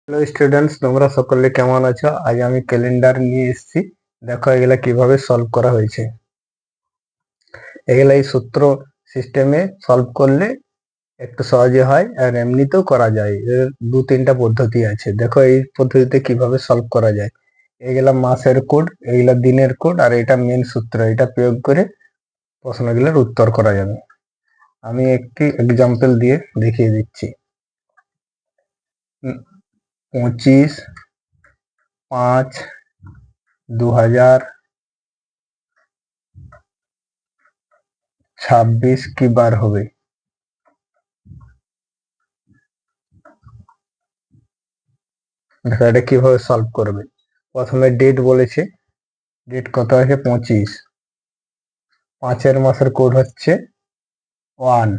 Hello students, তোমরা সকলে কেমন আছো? আজ আমি ক্যালেন্ডার নিয়ে এসেছি। দেখো এগুলা কিভাবে সলভ করা হয়েছে। এগুলা এই সূত্র সিস্টেমে সলভ করলে একটু সহজে হয়, আর এমনিতেও করা যায়। এর দু তিনটা পদ্ধতি আছে। দেখো এই পদ্ধতিতে কিভাবে সলভ করা যায়। এগুলা মাসের কোড, এগুলা দিনের কোড, আর এটা মেন সূত্র। এটা প্রয়োগ করে প্রশ্নগুলোর উত্তর করা যাবে। আমি একটি এক্সাম্পল দিয়ে দেখিয়ে দিচ্ছি। 25/5/2026 কি বার হবে? দেখো এটা কিভাবে সলভ করবে। প্রথমে ডেট বলেছে, ডেট কত আছে? 25। 5 মাসের কোড হচ্ছে 1।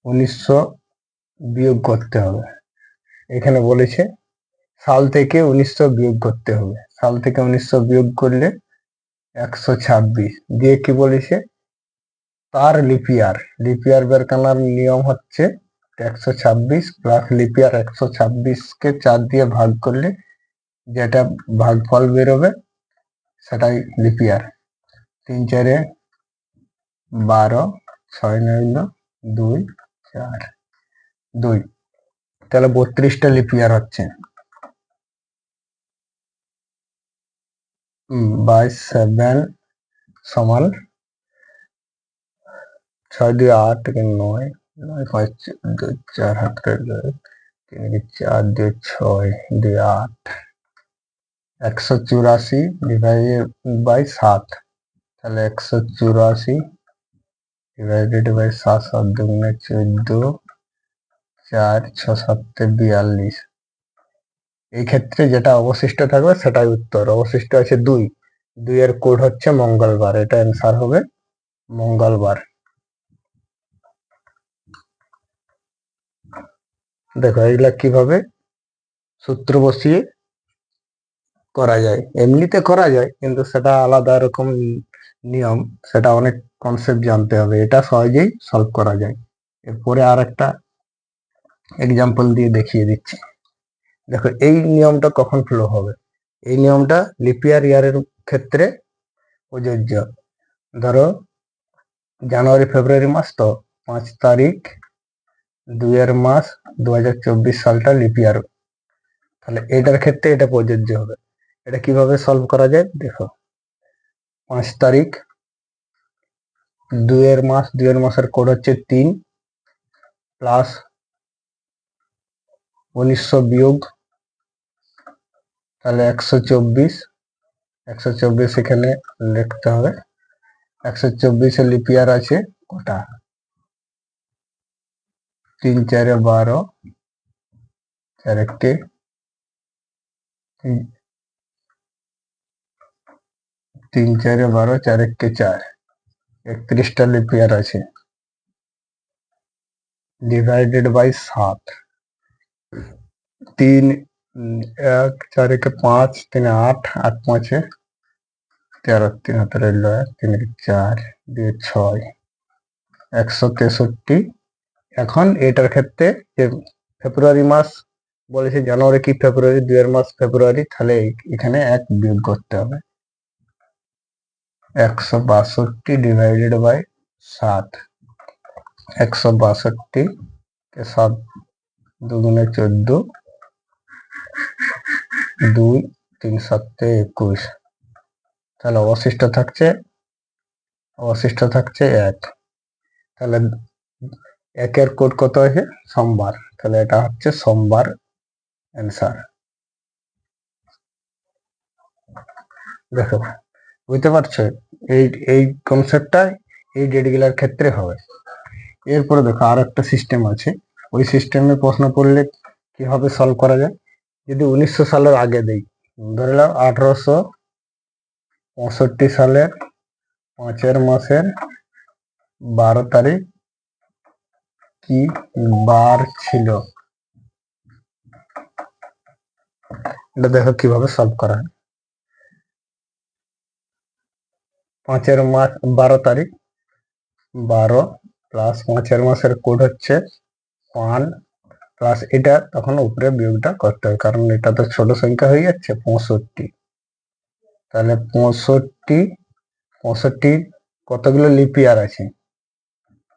1900 বিয়োগ করতে হবে। এখানে বলেছে সাল থেকে 1900 বিয়োগ করতে হবে। সাল থেকে 1900 বিয়োগ করলে 126 দিয়ে কি বলেছে, তার লিপিয়ার। লিপিয়ার বের করার নিয়ম হচ্ছে 126 প্লাস লিপিয়ার 126 কে 4 দিয়ে ভাগ করলে যেটা ভাগফল বেরোবে সেটাই লিপিয়ার। 3×4=12, 6×9=2, 4, 2। তাহলে 32টা লিপিয়ার হচ্ছে। 7 সমান 6 2 8 9, 9 5 2 4 হাতে 3 4 2 6 2 8, 184 ডিভাইডেড বাই 7। তাহলে 184 ডিভাইডেড বাই 7, 7 2 14, 4 6 7 42। এই ক্ষেত্রে যেটা অবশিষ্ট থাকবে সেটাই উত্তর। অবশিষ্ট আছে 2। 2 এর কোড হচ্ছে মঙ্গলবার। এটা অ্যান্সার হবে মঙ্গলবার। দেখো এগুলা কিভাবে সূত্র বসিয়ে করা যায়। এমনিতে করা যায়, কিন্তু সেটা আলাদা রকম নিয়ম। সেটা অনেক কনসেপ্ট জানতে হবে। এটা সহজেই সলভ করা যায়। এরপরে আর একটা এক্সাম্পল দিয়ে দেখিয়ে দিচ্ছি। দেখো এই নিয়মটা কখন ফ্লো হবে। এই নিয়মটা লিপিয়ার ইয়ারের ক্ষেত্রে প্রযোজ্য। ধরো জানুয়ারি ফেব্রুয়ারি মাস, তো 5 তারিখ 2 মাস 2024 সালটা লিপিয়ার। তাহলে এটার ক্ষেত্রে এটা প্রযোজ্য হবে। এটা কিভাবে সলভ করা যায় দেখো। 5 তারিখ 2 মাস, 2 মাসের কোড হচ্ছে 3 প্লাস 1900 বিয়োগ, তাহলে 124। 124 এখানে লিখতে হবে। 124 লিপিয়ার আছে কটা? 3×4=12, 4 3×4=12, 4 31টা লিপিয়ার আছে। Divided by 7। 3 1 4 5, 3 8, 8 5 13, 3 হাতে রইল 1, 3 4 2 6, 163। এখন এটার ক্ষেত্রে যে ফেব্রুয়ারি মাস বলেছে, জানুয়ারি কি ফেব্রুয়ারি, 2 মাস ফেব্রুয়ারি, তাহলে এখানে 1 বিয়োগ করতে হবে। 162 ডিভাইডেড বাই 7। 162 কে 7 2 14, 2 3 7 21। তাহলে অবশিষ্ট থাকছে 1। তাহলে 1-এর কোড কত আছে? সোমবার। তাহলে এটা হচ্ছে সোমবার অ্যান্সার। দেখো বুঝতে পারছো, এই এই কনসেপ্টটা এই ডেটগুলোর ক্ষেত্রে হবে। এরপরে দেখো আর একটা সিস্টেম আছে। ওই সিস্টেমে প্রশ্ন পড়লে কিভাবে সলভ করা যায়। যদি 1900 সালের আগে দেই, ধরে নাও 1865 সালের 5 মাসের 12 তারিখ কি বার ছিল। এটা দেখো কিভাবে সলভ করা হয়। 5 মাস 12 তারিখ, 12 প্লাস 5 মাসের কোড হচ্ছে 1 প্লাস এটা, তখন উপরে বিয়োগটা করতে হবে, কারণ এটা তো ছোট সংখ্যা হয়ে যাচ্ছে 65। তাহলে 65 কতগুলো লিপ ইয়ার আছে?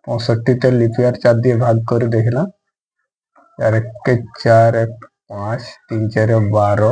65তে লিপ ইয়ার 4 দিয়ে ভাগ করে দেখলাম, 4 একে 4, 1 5, 3 4 12,